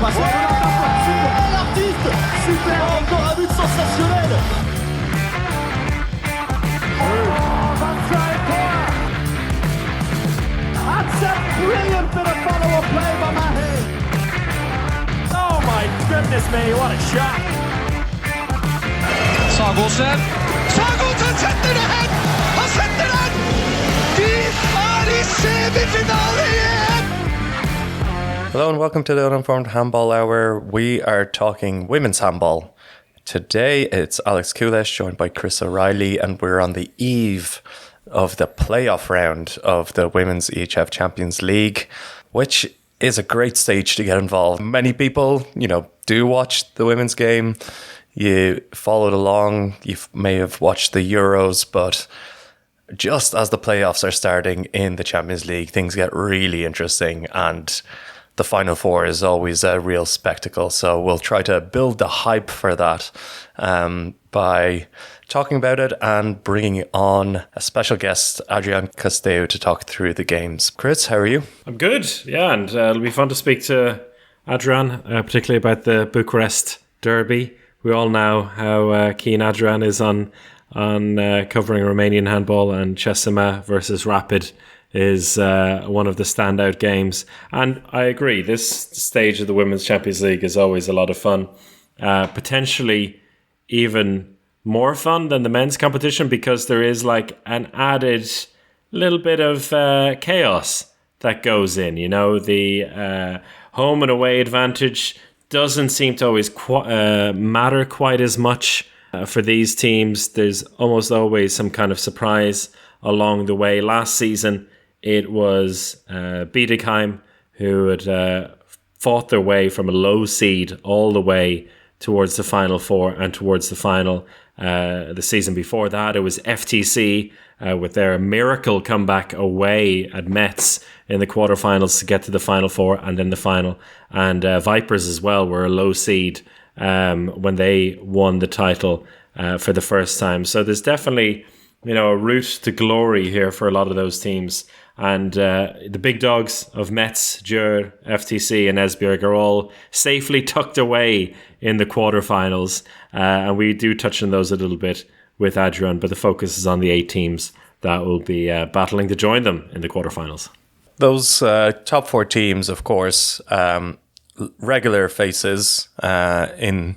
passe super, l'artiste, super, encore un but sensationnel. That's a brilliant bit of follow-up play by Mahe. Oh my goodness me, what a shot. Sagosen setter det hen! Han setter den! De i semifinale igjen! Hello and welcome to the Uninformed Handball Hour. We are talking women's handball. Today it's Alex Kulesh joined by Chris O'Reilly, and we're on the eve of the playoff round of the Women's EHF Champions League, which is a great stage to get involved. Many people, do watch the women's game. You followed along. You may have watched the Euros, but just as the playoffs are starting in the Champions League, things get really interesting, and the Final Four is always a real spectacle. So we'll try to build the hype for that by talking about it and bringing on a special guest, Adrian Costeiu, to talk through the games. Chris, how are you? I'm good, yeah, and it'll be fun to speak to Adrian, particularly about the Bucharest derby. We all know how keen Adrian is on covering Romanian handball, and Chesima versus Rapid is one of the standout games. And I agree, this stage of the Women's Champions League is always a lot of fun. Potentially even more fun than the men's competition, because there is like an added little bit of chaos that goes in. The home and away advantage doesn't seem to always matter quite as much for these teams. There's almost always some kind of surprise along the way. Last season, it was Bietigheim who had fought their way from a low seed all the way towards the Final Four and towards the final. The season before that, it was FTC with their miracle comeback away at Metz in the quarterfinals to get to the Final Four and then the final. And Vipers as well were a low seed when they won the title for the first time. So there's definitely a route to glory here for a lot of those teams. And the big dogs of Metz, Dürr, FTC and Esbjerg are all safely tucked away in the quarterfinals. And we do touch on those a little bit with Adrian, but the focus is on the 8 teams that will be battling to join them in the quarterfinals. Those top 4 teams, of course, regular faces in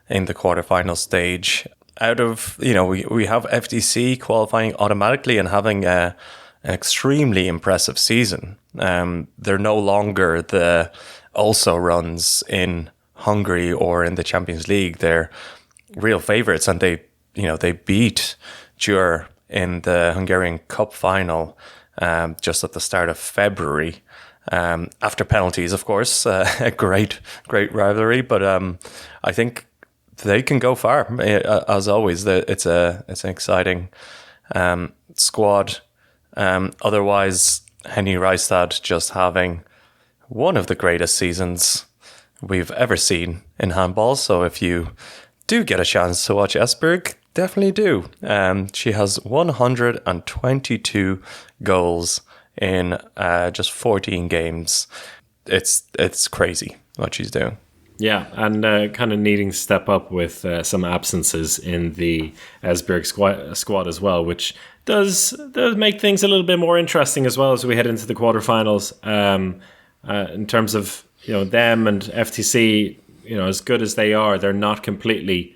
the quarterfinal stage. Out of, we have FTC qualifying automatically and having an extremely impressive season. They're no longer the also runs in Hungary or in the Champions League. They're real favourites, and they beat Dürr in the Hungarian Cup final just at the start of February. After penalties, of course, a great rivalry, but I think they can go far. As always, it's an exciting squad. Otherwise, Henny Reistad just having one of the greatest seasons we've ever seen in handball. So if you do get a chance to watch Esbjerg, definitely do. She has 122 goals in just 14 games. It's crazy what she's doing. Yeah, and kind of needing to step up with some absences in the Esbjerg squad as well, which does make things a little bit more interesting as well as we head into the quarterfinals. In terms of them and FTC, as good as they are, they're not completely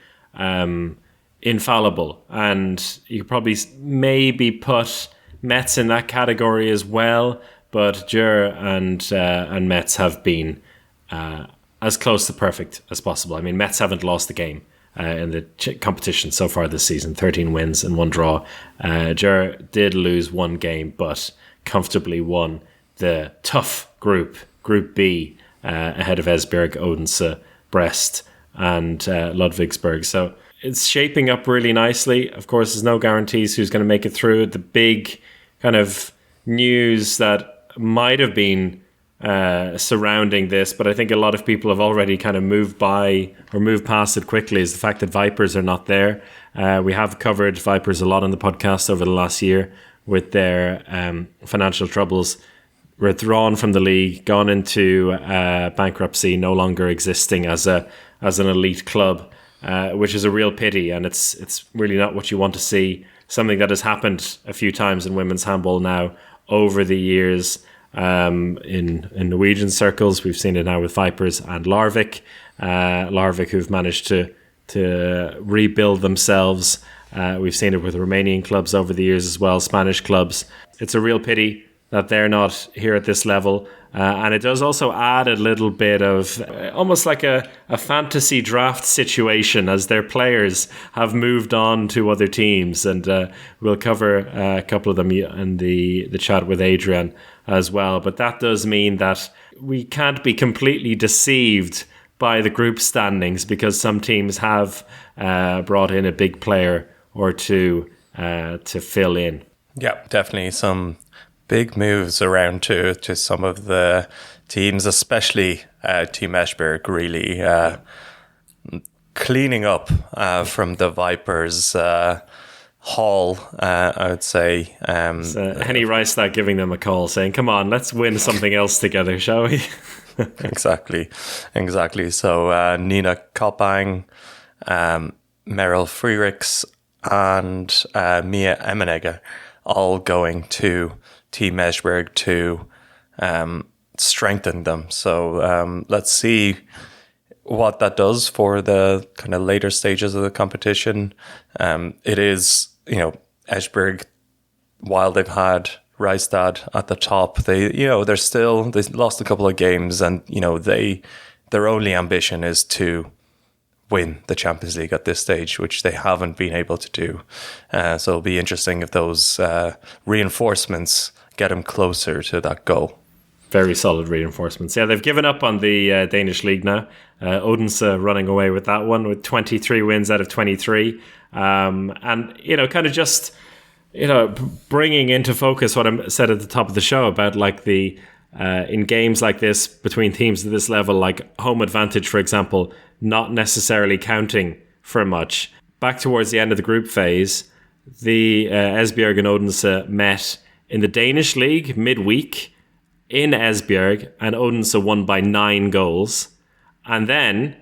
infallible, and you could probably maybe put Metz in that category as well. But Dürr and Metz have been as close to perfect as possible. I mean, Metz haven't lost a game in the competition so far this season, 13 wins and 1 draw. Dürr did lose 1 game, but comfortably won the tough Group B, ahead of Esbjerg, Odense, Brest and Ludwigsburg. So it's shaping up really nicely. Of course, there's no guarantees who's going to make it through. The big kind of news that might have been surrounding this, but I think a lot of people have already kind of moved past it quickly, is the fact that Vipers are not there. We have covered Vipers a lot on the podcast over the last year with their financial troubles. withdrawn from the league, gone into bankruptcy, no longer existing as an elite club, which is a real pity. And it's really not what you want to see. Something that has happened a few times in women's handball now over the years. In Norwegian circles, we've seen it now with Vipers and Larvik. Larvik, who've managed to rebuild themselves. We've seen it with Romanian clubs over the years as well, Spanish clubs. It's a real pity that they're not here at this level. And it does also add a little bit of almost like a fantasy draft situation as their players have moved on to other teams. And we'll cover a couple of them in the chat with Adrian as well. But that does mean that we can't be completely deceived by the group standings, because some teams have brought in a big player or two to fill in. Yeah, definitely some big moves around to some of the teams, especially Team Esbjerg, really cleaning up from the Vipers haul, I would say. Henny Reistad giving them a call saying, come on, let's win something else together, shall we? Exactly. So Nina Koppang, Meryl Freirichs, and Mia Emenegger all going to Team Esbjerg to strengthen them. So let's see what that does for the kind of later stages of the competition. It is, Esbjerg, while they've had Reistad at the top, they lost a couple of games, and their only ambition is to win the Champions League at this stage, which they haven't been able to do. So it'll be interesting if those reinforcements get them closer to that goal. Very solid reinforcements. Yeah, they've given up on the Danish league now. Odense running away with that one with 23 wins out of 23. And, kind of just, bringing into focus what I said at the top of the show about like the, in games like this between teams at this level, like home advantage, for example, not necessarily counting for much. Back towards the end of the group phase, the Esbjerg and Odense met in the Danish league midweek in Esbjerg, and Odense won by 9 goals. And then,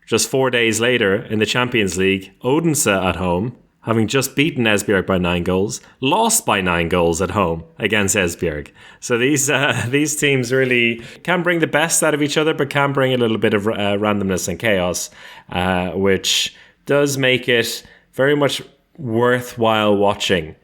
just 4 days later, in the Champions League, Odense at home, having just beaten Esbjerg by 9 goals, lost by 9 goals at home against Esbjerg. So these teams really can bring the best out of each other, but can bring a little bit of randomness and chaos, which does make it very much worthwhile watching,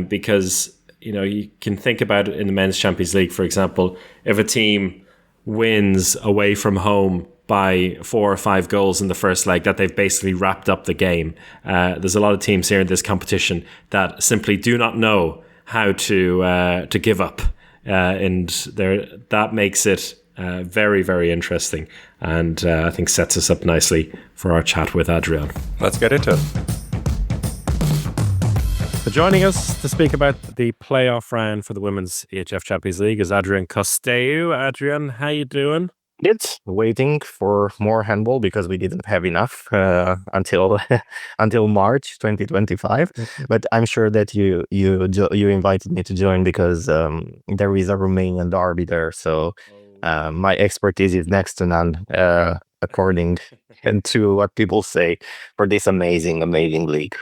because you can think about it in the Men's Champions League, for example, if a team wins away from home by 4 or 5 goals in the first leg, that they've basically wrapped up the game. There's a lot of teams here in this competition that simply do not know how to give up, and that makes it very, very interesting, and I think sets us up nicely for our chat with Adrian. Let's get into it. So joining us to speak about the playoff round for the Women's EHF Champions League is Adrian Costeiu. Adrian, how you doing? It's waiting for more handball because we didn't have enough until March 2025. But I'm sure that you invited me to join because there is a Romanian derby there. So my expertise is next to none, according to what people say, for this amazing league.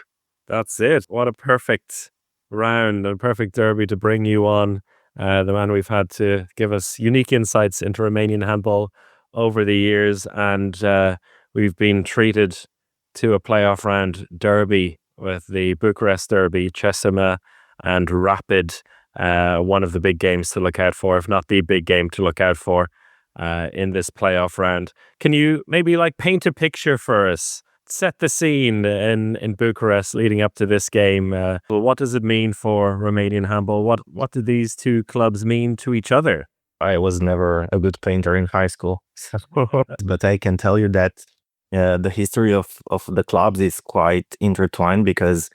That's it. What a perfect round, a perfect derby to bring you on. The man we've had to give us unique insights into Romanian handball over the years. And we've been treated to a playoff round derby with the Bucharest derby, Chesima and Rapid. One of the big games to look out for, if not the big game to look out for in this playoff round. Can you maybe paint a picture for us? Set the scene in Bucharest leading up to this game. What does it mean for Romanian handball? What do these two clubs mean to each other? I was never a good painter in high school, but I can tell you that the history of the clubs is quite intertwined, because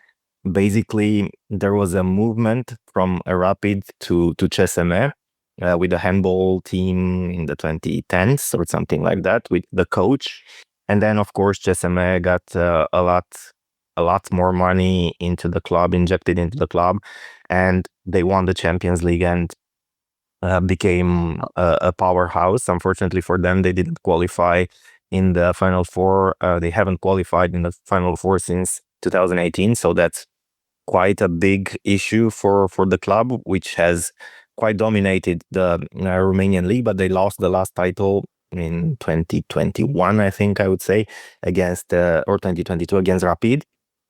basically there was a movement from a Rapid to Chesime with the handball team in the 2010s or something like that with the coach. And then, of course, Chesime got a lot more money into the club, injected into the club, and they won the Champions League. And became a powerhouse. Unfortunately for them, they didn't qualify in the Final Four. They haven't qualified in the Final Four since 2018, so that's quite a big issue for the club, which has quite dominated the Romanian league, but they lost the last title in 2021, I think I would say, against or 2022 against Rapid.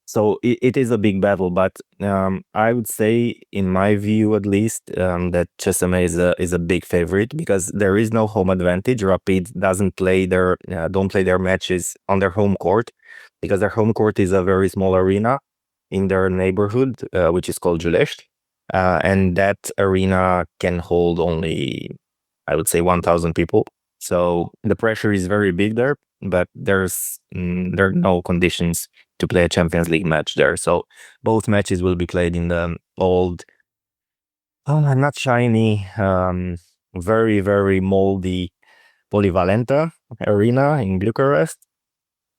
So it is a big battle, but I would say, in my view at least, that CSM is a big favorite because there is no home advantage. Rapid don't play their matches on their home court because their home court is a very small arena in their neighborhood, which is called Giulești, and that arena can hold only, I would say, 1,000 people. So the pressure is very big there, but there are no conditions to play a Champions League match there. So both matches will be played in the old, not shiny, very, very moldy Polivalenta arena in Bucharest.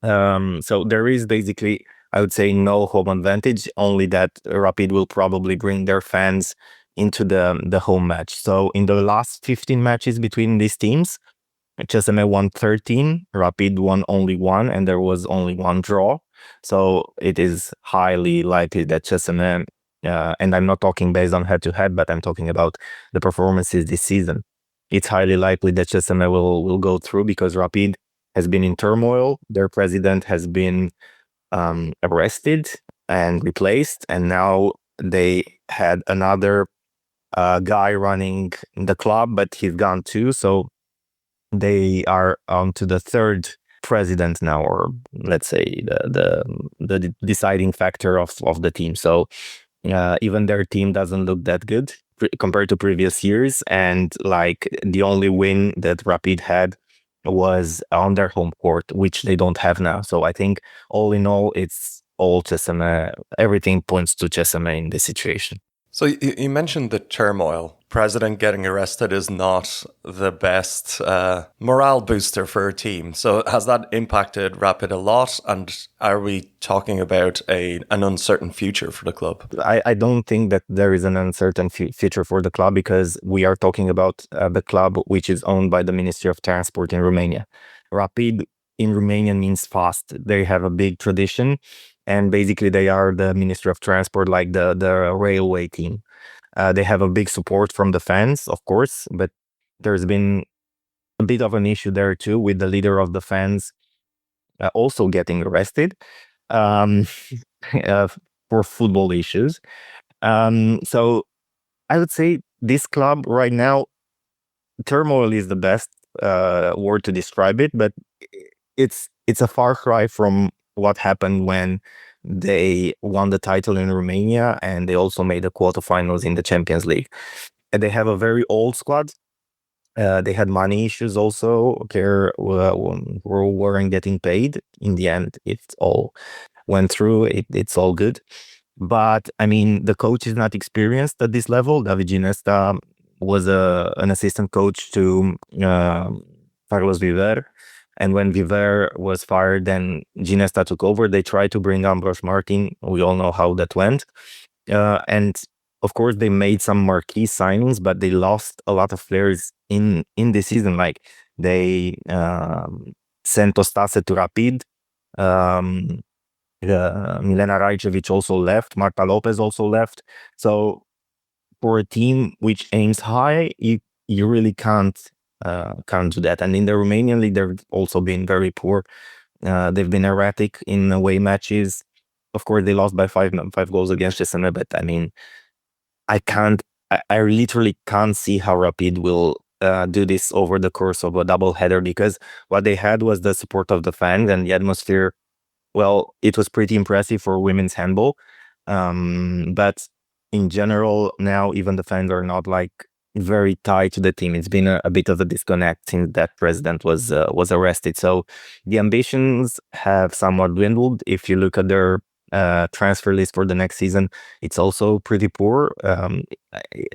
So there is basically, I would say, no home advantage, only that Rapid will probably bring their fans into the home match. So in the last 15 matches between these teams, CSM won 13, Rapid won only 1, and there was only 1 draw. So it is highly likely that CSM, and I'm not talking based on head-to-head, but I'm talking about the performances this season. It's highly likely that CSM will go through because Rapid has been in turmoil. Their president has been arrested and replaced, and now they had another guy running the club, but he's gone too. So they are on to the third president now, or let's say the deciding factor of the team. So even their team doesn't look that good compared to previous years, and like the only win that Rapid had was on their home court, which they don't have now. So I think all in all, it's all CSM. Everything points to CSM in this situation. So you mentioned the turmoil. President getting arrested is not the best morale booster for a team. So has that impacted Rapid a lot? And are we talking about an uncertain future for the club? I don't think that there is an uncertain future for the club because we are talking about the club which is owned by the Ministry of Transport in Romania. Rapid in Romanian means fast. They have a big tradition. And basically, they are the Ministry of Transport, like the railway team. They have a big support from the fans, of course, but there's been a bit of an issue there too with the leader of the fans also getting arrested for football issues. So I would say this club right now, turmoil is the best word to describe it, but it's a far cry from what happened when they won the title in Romania and they also made the quarterfinals in the Champions League. And they have a very old squad. They had money issues also. Weren't getting paid. In the end, it all went through. It's all good. But I mean, the coach is not experienced at this level. David Ginesta was an assistant coach to Carlos Viver. And when Viver was fired, then Ginesta took over. They tried to bring Ambros Martin. We all know how that went. And of course, they made some marquee signings, but they lost a lot of players in this season. Like they sent Ostase to Rapid. Milena Rajcevic also left. Marta Lopez also left. So for a team which aims high, you really can't do that. And in the Romanian league, they've also been very poor. They've been erratic in away matches. Of course, they lost by five goals against CSM, but I mean, I literally can't see how Rapid will do this over the course of a double header, because what they had was the support of the fans and the atmosphere. Well, it was pretty impressive for women's handball. But in general, now even the fans are not like very tied to the team. It's been a bit of a disconnect since that president was arrested. So the ambitions have somewhat dwindled. If you look at their transfer list for the next season, it's also pretty poor.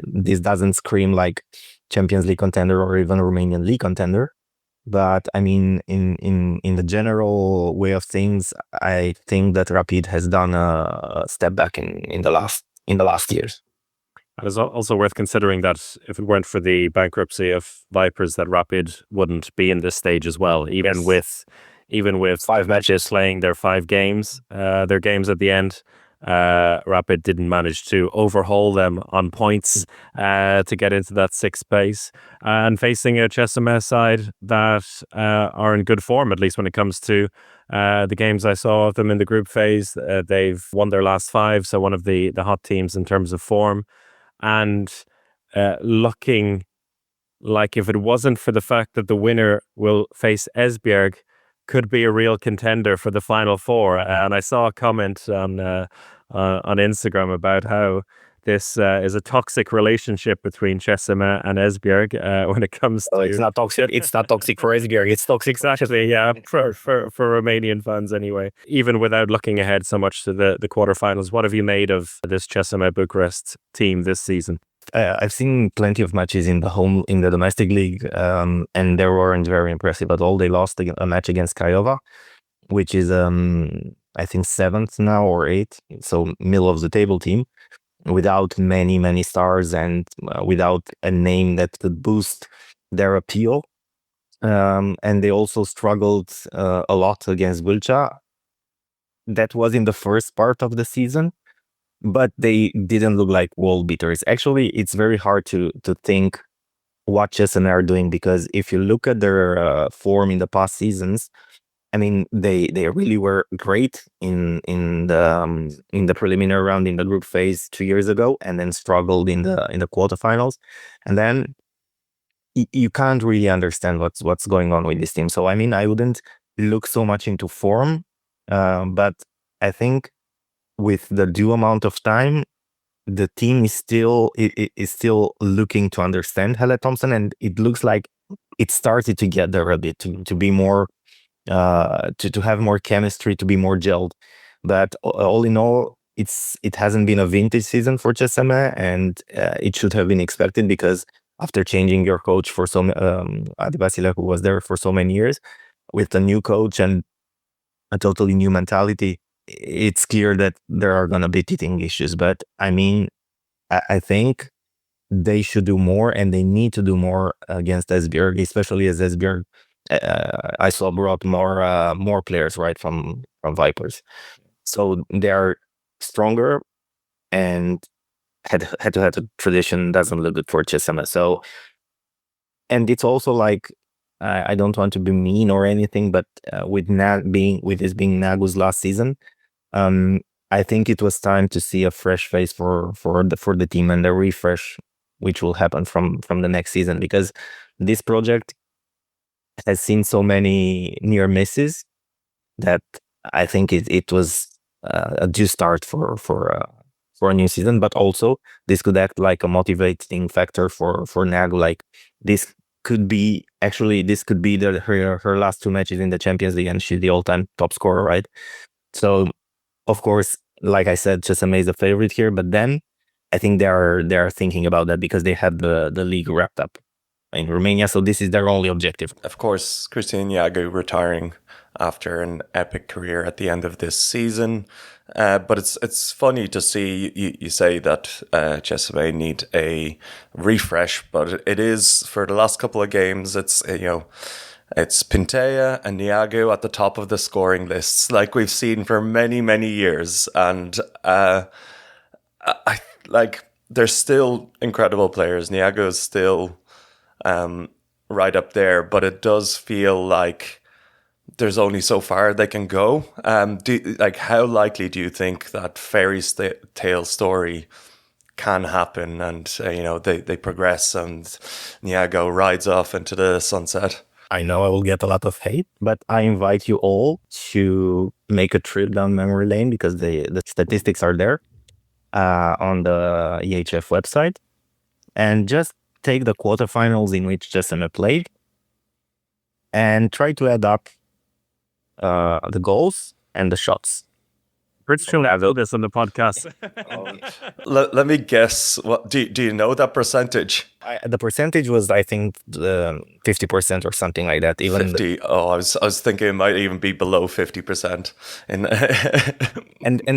This doesn't scream like Champions League contender or even Romanian league contender. But I mean, in the general way of things, I think that Rapid has done a step back in the last years. And it's also worth considering that if it weren't for the bankruptcy of Vipers, that Rapid wouldn't be in this stage as well. Even with 5 matches playing their 5 games, their games at the end, Rapid didn't manage to overhaul them on points to get into that 6th place. And facing a Chessame side that are in good form, at least when it comes to the games I saw of them in the group phase. They've won their last 5, so one of the hot teams in terms of form. And looking like if it wasn't for the fact that the winner will face Esbjerg, could be a real contender for the Final Four. And I saw a comment on Instagram about how this is a toxic relationship between Chessame and Esbjerg when it comes to... It's not toxic. It's not toxic for Esbjerg. It's toxic. Exactly, yeah, for Romanian fans anyway. Even without looking ahead so much to the quarterfinals, what have you made of this Chessame Bucharest team this season? I've seen plenty of matches in the domestic league, and they weren't very impressive at all. They lost a match against Craiova, which is I think 7th now or 8th, so middle of the table team, without many stars and without a name that could boost their appeal. And they also struggled a lot against Vâlcea. That was in the first part of the season, but they didn't look like world beaters. Actually, it's very hard to think what Chessame are doing, because if you look at their form in the past seasons, I mean, they really were great in the preliminary round in the group phase 2 years ago, and then struggled in the quarterfinals, and then you can't really understand what's going on with this team. So I mean, I wouldn't look so much into form, but I think with the due amount of time, the team is still looking to understand Hele Thompson, and it looks like it started to get there a bit, to be more to have more chemistry, to be more gelled. But all in all, it hasn't been a vintage season for Chessame, and it should have been expected, because after changing your coach for Adi Vasile, who was there for so many years, with a new coach and a totally new mentality, it's clear that there are going to be teething issues. But I mean, I think they should do more, and they need to do more against Esbjerg, especially as Esbjerg, I saw, brought more players, right, from Vipers. So they are stronger, and head-to-head tradition doesn't look good for Chessame. So, and it's also like, I don't want to be mean or anything, but with this being Nagu's last season, I think it was time to see a fresh face for the team, and a refresh, which will happen from the next season, because this project has seen so many near misses that I think it was a due start for a new season. But also, this could act like a motivating factor for Nagu. Like, this could be her last 2 matches in the Champions League, and she's the all-time top scorer, right? So, of course, like I said, Chessame is the favorite here, but then I think they are thinking about that, because they have the league wrapped up in Romania, so this is their only objective. Of course, Cristian Neagu retiring after an epic career at the end of this season. But it's funny to see you say that Chessame need a refresh, but it is, for the last couple of games, it's Pintea and Neagu at the top of the scoring lists, like we've seen for many years, and they're still incredible players. Neagu is still right up there, but it does feel like there's only so far they can go. How likely do you think that fairy tale story can happen, and they progress, and Neagu rides off into the sunset? I know I will get a lot of hate, but I invite you all to make a trip down memory lane, because the statistics are there on the EHF website, and just take the quarterfinals in which Chessame played and try to add up the goals and the shots. Christian will this on the podcast. Let me guess. What do you know that percentage? The percentage was, I think, 50% or something like that. Even 50. I was thinking it might even be below 50%. And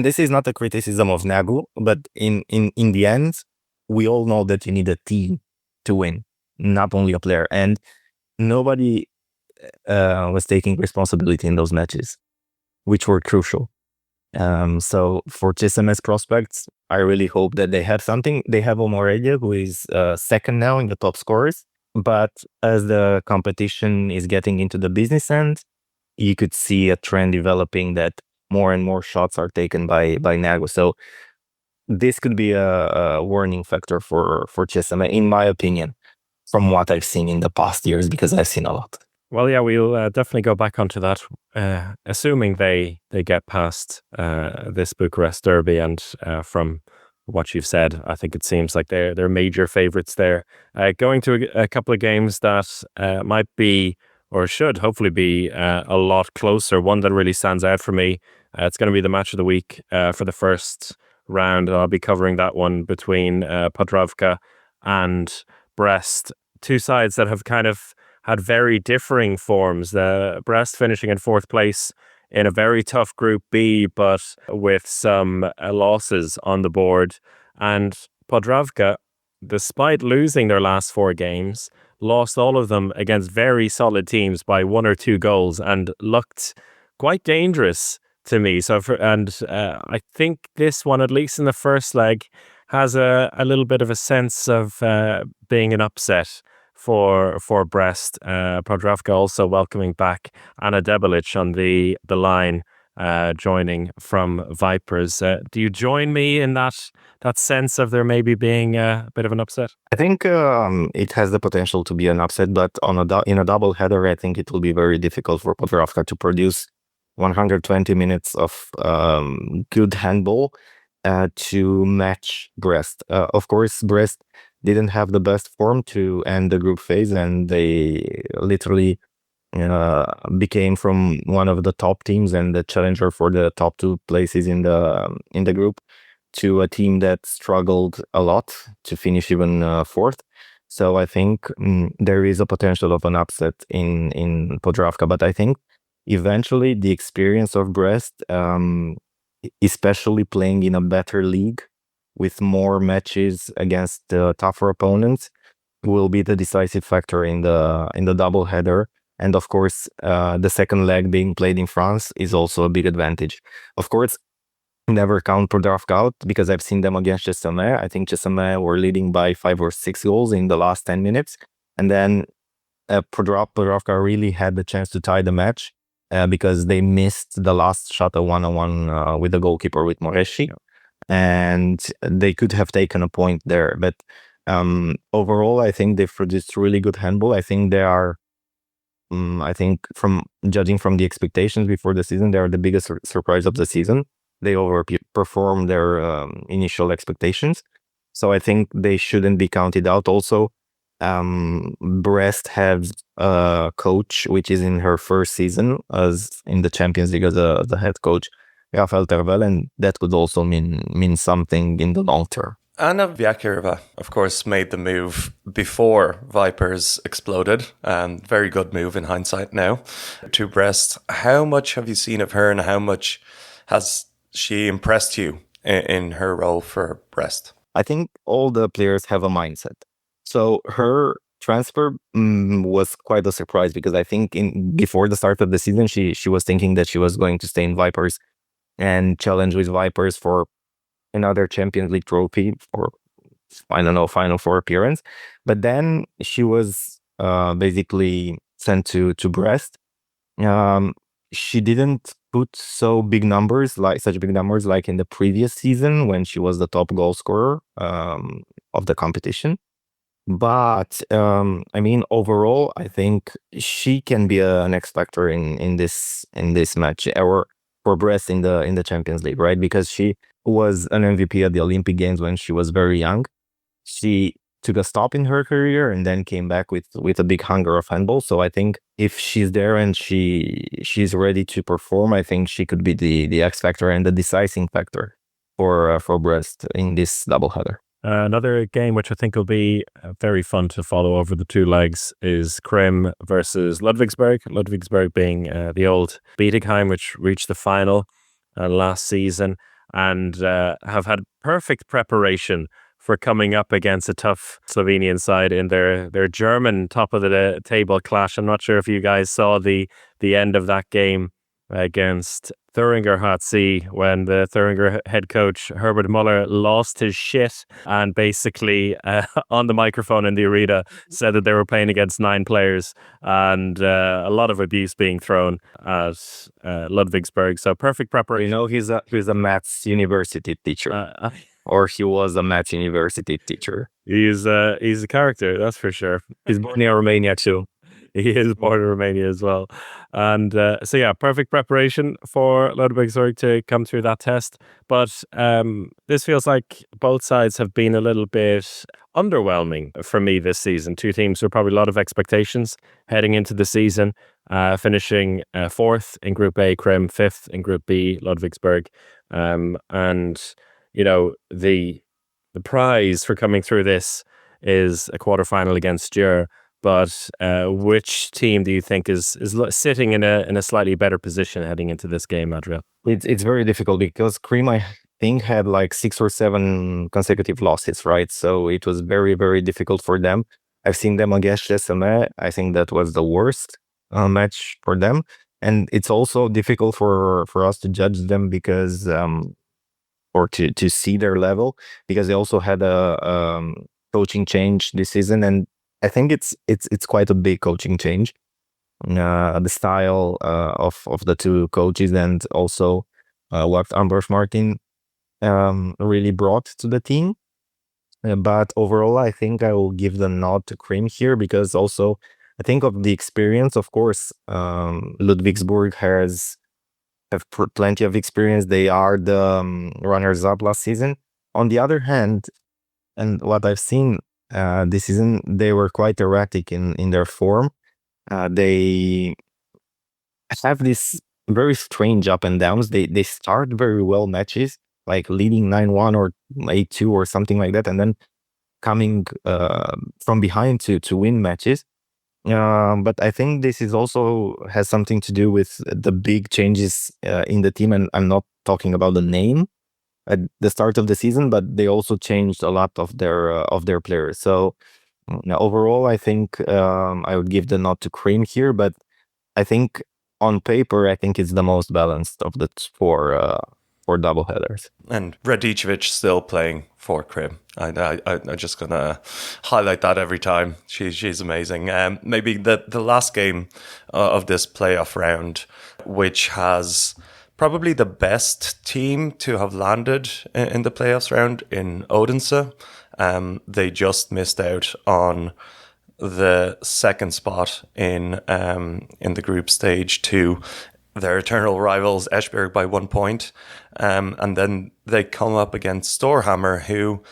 this is not a criticism of Nagu, but in the end, we all know that you need a team to win, not only a player. And nobody was taking responsibility in those matches, which were crucial. So for GSMS prospects, I really hope that they have something. They have Omorelia, who is second now in the top scorers. But as the competition is getting into the business end, you could see a trend developing that more and more shots are taken by Nagu. So this could be a warning factor for GSMA, in my opinion, from what I've seen in the past years, because I've seen a lot. Well, yeah, we'll definitely go back onto that, assuming they get past this Bucharest derby. And from what you've said, I think it seems like they're major favourites there. Going to a couple of games that might be, or should hopefully be, a lot closer. One that really stands out for me, it's going to be the match of the week for the first round. I'll be covering that one between Podravka and Brest. Two sides that have kind of had very differing forms. Brest finishing in fourth place in a very tough Group B, but with some losses on the board. And Podravka, despite losing their last 4 games, lost all of them against very solid teams by 1 or 2 goals and looked quite dangerous to me. I think this one, at least in the first leg, has a little bit of a sense of being an upset for Brest. Podravka also welcoming back Anna Debelic on the line, joining from Vipers. Do you join me in that sense of there maybe being a bit of an upset? I think it has the potential to be an upset, but in a double header, I think it will be very difficult for Podravka to produce 120 minutes of good handball to match Brest. Of course, Brest didn't have the best form to end the group phase, and they literally became from one of the top teams and the challenger for the top 2 places in the group to a team that struggled a lot to finish even fourth. So I think there is a potential of an upset in Podravka, but I think eventually the experience of Brest, especially playing in a better league with more matches against tougher opponents, will be the decisive factor in the double header. And of course, the second leg being played in France is also a big advantage. Of course, never count Podravka out, because I've seen them against Jessamé. I think Jessamé were leading by 5 or 6 goals in the last 10 minutes. And then Podravka really had the chance to tie the match because they missed the last shot, a 1-on-1 with the goalkeeper, with Moreschi. Yeah. And they could have taken a point there. But overall, I think they've produced really good handball. I think they are, I think from judging from the expectations before the season, they are the biggest surprise of the season. They overperformed their initial expectations. So I think they shouldn't be counted out. Also, Brest has a coach which is in her first season as in the Champions League as the head coach, Rafael Tervel, and that could also mean something in the long term. Anna Vyakirova, of course, made the move before Vipers exploded. Very good move in hindsight now to Brest. How much have you seen of her, and how much has she impressed you in her role for Brest? I think all the players have a mindset. So her transfer was quite a surprise, because I think before the start of the season, she was thinking that she was going to stay in Vipers and challenge with Vipers for another Champions League trophy, or I don't know, Final Four appearance. But then she was basically sent to Brest. She didn't put such big numbers like in the previous season when she was the top goal scorer of the competition. But I mean, overall, I think she can be an X factor in this match, or for Brest in the Champions League, right? Because she was an MVP at the Olympic Games when she was very young. She took a stop in her career and then came back with a big hunger of handball. So I think if she's there and she's ready to perform, I think she could be the X factor and the deciding factor for Brest in this doubleheader. Another game which I think will be very fun to follow over the 2 legs is Krim versus Ludwigsburg. Ludwigsburg being the old Bietigheim, which reached the final last season and have had perfect preparation for coming up against a tough Slovenian side in their German top of the table clash. I'm not sure if you guys saw the end of that game against Thüringer HC when the Thüringer head coach Herbert Muller lost his shit and basically on the microphone in the arena said that they were playing against 9 players and a lot of abuse being thrown at Ludwigsburg. So perfect preparation. You know, he's a maths university teacher. Or he was a maths university teacher. He's a character, that's for sure. He's born in Romania too. He is born in Romania as well. And so, yeah, perfect preparation for Ludwigsburg to come through that test. But this feels like both sides have been a little bit underwhelming for me this season. Two teams with probably a lot of expectations heading into the season, finishing 4th in Group A, Krim, 5th in Group B, Ludwigsburg. And, you know, the prize for coming through this is a quarterfinal against Djur. But which team do you think is sitting in a slightly better position heading into this game, Adrian? It's very difficult because Krim, I think, had like 6 or 7 consecutive losses, right? So it was very, very difficult for them. I've seen them against SMA. I think that was the worst match for them. And it's also difficult for us to judge them because, or to see their level, because they also had a coaching change this season. And I think it's quite a big coaching change, the style of the two coaches, and also what Ambros Martin really brought to the team. But overall, I think I will give the nod to Krim here because also I think of the experience. Of course, Ludwigsburg have plenty of experience. They are the runners-up last season. On the other hand, and what I've seen this season, they were quite erratic in their form. They have this very strange up and downs. They start very well matches, like leading 9-1 or 8-2 or something like that, and then coming from behind to win matches. But I think this is also has something to do with the big changes in the team, and I'm not talking about the name at the start of the season, but they also changed a lot of their players. So overall, I think I would give the nod to Krim here, but I think on paper, I think it's the most balanced of the four doubleheaders. And Radicevic still playing for Krim. I'm just gonna highlight that every time. She's amazing. Maybe the last game of this playoff round, which has probably the best team to have landed in the playoffs round in Odense. They just missed out on the second spot in the group stage to their eternal rivals Esbjerg by 1 point. And then they come up against Storhamar, who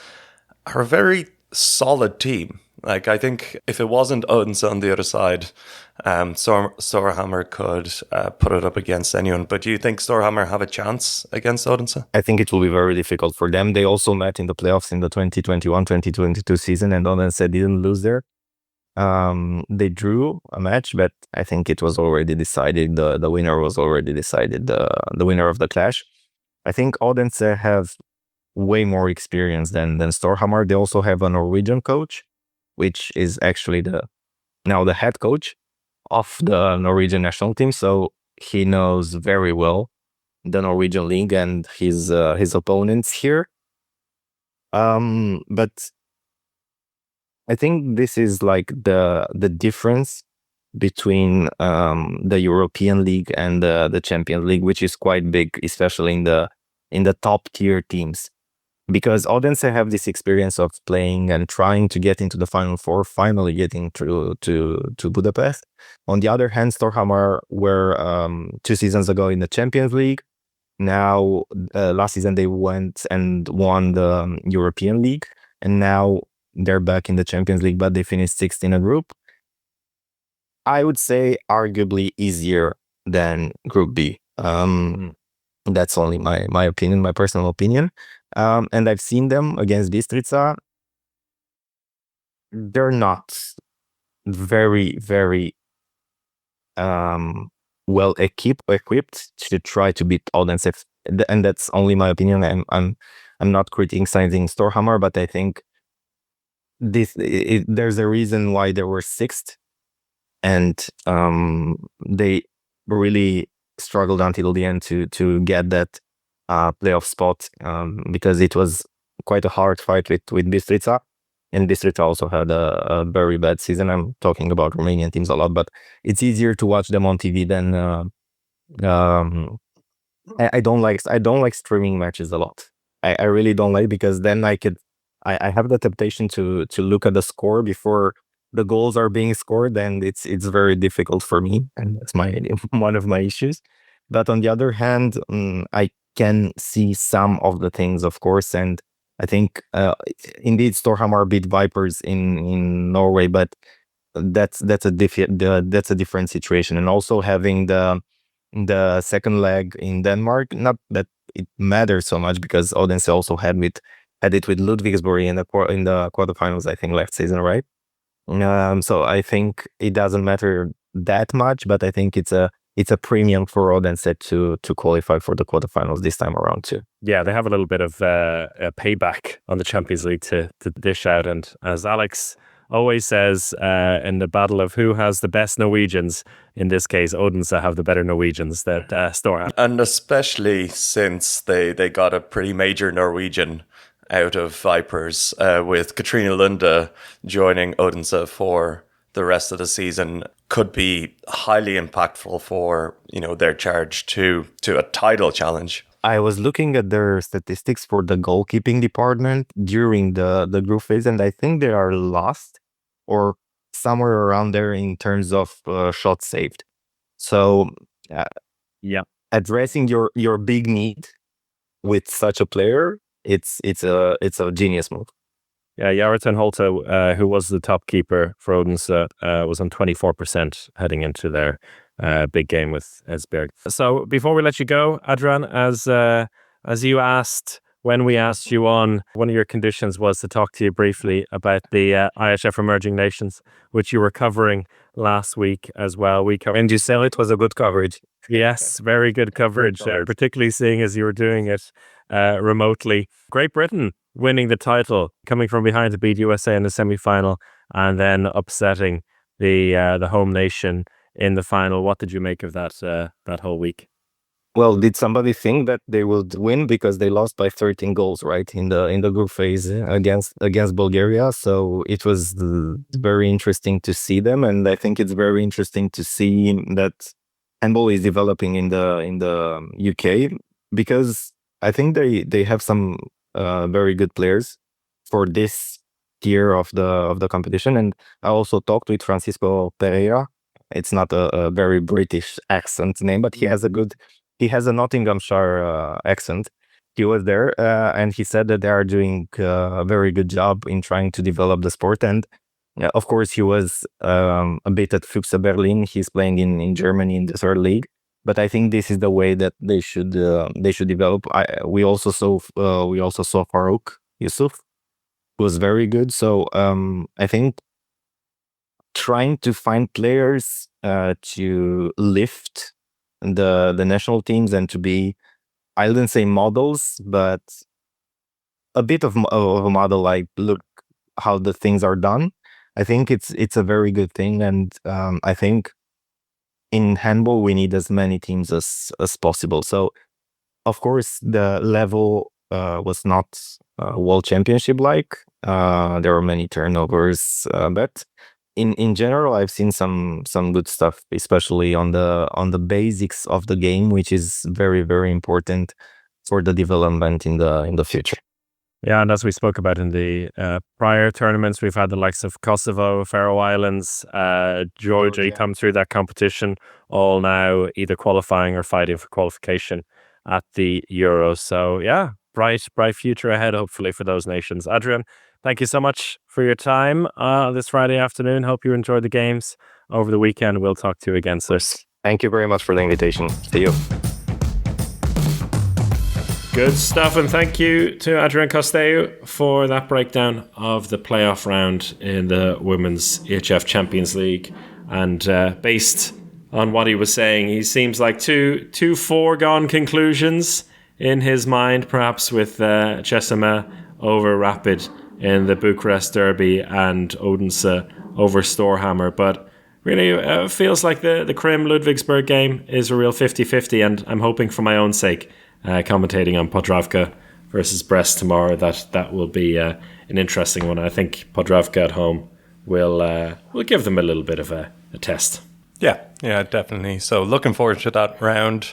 are a very solid team. Like, I think if it wasn't Odense on the other side, Storhamar could put it up against anyone. But do you think Storhamar have a chance against Odense? I think it will be very difficult for them. They also met in the playoffs in the 2021-2022 season, and Odense didn't lose there. They drew a match, but I think it was already decided. The winner was already decided. The winner of the clash. I think Odense have way more experience than Storhamar. They also have a Norwegian coach, which is actually now the head coach of the Norwegian national team. So he knows very well the Norwegian league and his opponents here. But I think this is like the difference between the European League and the Champions League, which is quite big, especially in the top tier teams. Because Odense have this experience of playing and trying to get into the Final Four, finally getting through to Budapest. On the other hand, Storhamar were 2 seasons ago in the Champions League. Now, last season they went and won the European League, and now they're back in the Champions League, but they finished 6th in a group. I would say arguably easier than Group B. That's only my opinion, my personal opinion. And I've seen them against Bistrica. They're not very, very well equipped to try to beat Odense and that's only my opinion. I'm not criticizing Storhamar, but I think there's a reason why they were sixth, and they really struggled until the end to get that playoff spot, because it was quite a hard fight with Bistrica, and Bistrica also had a very bad season. I'm talking about Romanian teams a lot, but it's easier to watch them on TV than I don't like streaming matches a lot. I really don't like, because then I have the temptation to look at the score before the goals are being scored, and it's very difficult for me, and that's one of my issues. But on the other hand, I can see some of the things, of course, and I think indeed Storhamar beat Vipers in Norway, but that's a different situation. And also having the second leg in Denmark, not that it matters so much, because Odense also had it with Ludwigsburg in the quarterfinals, I think, last season, right? So I think it doesn't matter that much, but I think it's a premium for Odense to qualify for the quarterfinals this time around too. Yeah, they have a little bit of a payback on the Champions League to dish out. And as Alex always says, in the battle of who has the best Norwegians, in this case, Odense have the better Norwegians that Storhamar. And especially since they got a pretty major Norwegian out of Vipers, with Katrina Lunde joining Odense for the rest of the season, could be highly impactful for their charge to a title challenge. I was looking at their statistics for the goalkeeping department during the group phase, and I think they are last or somewhere around there in terms of shots saved. So addressing your big need with such a player, it's a genius move. Yeah, Jarrett Holte, who was the top keeper for Odense, was on 24% heading into their big game with Esbjerg. So before we let you go, Adrian, as you asked when we asked you on, one of your conditions was to talk to you briefly about the IHF Emerging Nations, which you were covering last week as well. And you said it was a good coverage. Yes, very good coverage, particularly seeing as you were doing it remotely. Great Britain winning the title, coming from behind to beat USA in the semi-final, and then upsetting the home nation in the final. What did you make of that whole week? Well, did somebody think that they would win, because they lost by 13 goals, right, in the group phase against Bulgaria? So it was very interesting to see them, and I think it's very interesting to see that handball is developing in the UK, because I think they have some very good players for this tier of the competition. And I also talked with Francisco Pereira. It's not a very British accent name, but he has a Nottinghamshire accent. He was there, and he said that they are doing a very good job in trying to develop the sport. And of course, he was a bit at Füchse Berlin. He's playing in Germany in the third league. But I think this is the way that they should develop. We also saw Farouk Yusuf, who was very good. So I think trying to find players to lift the national teams and to be, I wouldn't say models, but a bit of a model, like look how the things are done. I think it's a very good thing, and I think in handball we need as many teams as possible. So of course the level was not world championship like. There were many turnovers, but in general I've seen some good stuff, especially on the basics of the game, which is very, very important for the development in the future. Yeah, and as we spoke about in the prior tournaments, we've had the likes of Kosovo, Faroe Islands, Georgia come through that competition, all now either qualifying or fighting for qualification at the Euros. So yeah, bright future ahead, hopefully, for those nations. Adrian, thank you so much for your time this Friday afternoon. Hope you enjoyed the games over the weekend. We'll talk to you again soon. Thank you very much for the invitation. See you. Good stuff, and thank you to Adrian Costeiu for that breakdown of the playoff round in the Women's EHF Champions League. And based on what he was saying, he seems like two foregone conclusions in his mind, perhaps with Chessama over Rapid in the Bucharest Derby and Odense over Storhammer. But really, it feels like the Krim Ludwigsburg game is a real 50-50, and I'm hoping for my own sake, commentating on Podravka versus Brest tomorrow, that will be an interesting one. I think Podravka at home will give them a little bit of a test. Yeah, definitely. So looking forward to that round.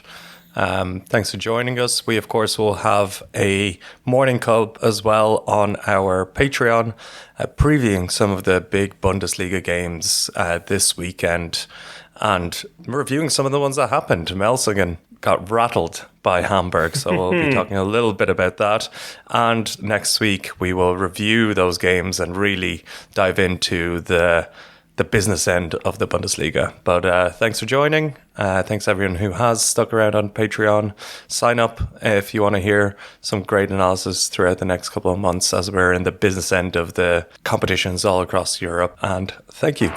Thanks for joining us. We, of course, will have a morning club as well on our Patreon, previewing some of the big Bundesliga games this weekend and reviewing some of the ones that happened. Melsungen got rattled by Hamburg, so we'll be talking a little bit about that. And next week, we will review those games and really dive into the business end of the Bundesliga. But thanks for joining. Thanks everyone who has stuck around on Patreon. Sign up if you want to hear some great analysis throughout the next couple of months as we're in the business end of the competitions all across Europe. And thank you.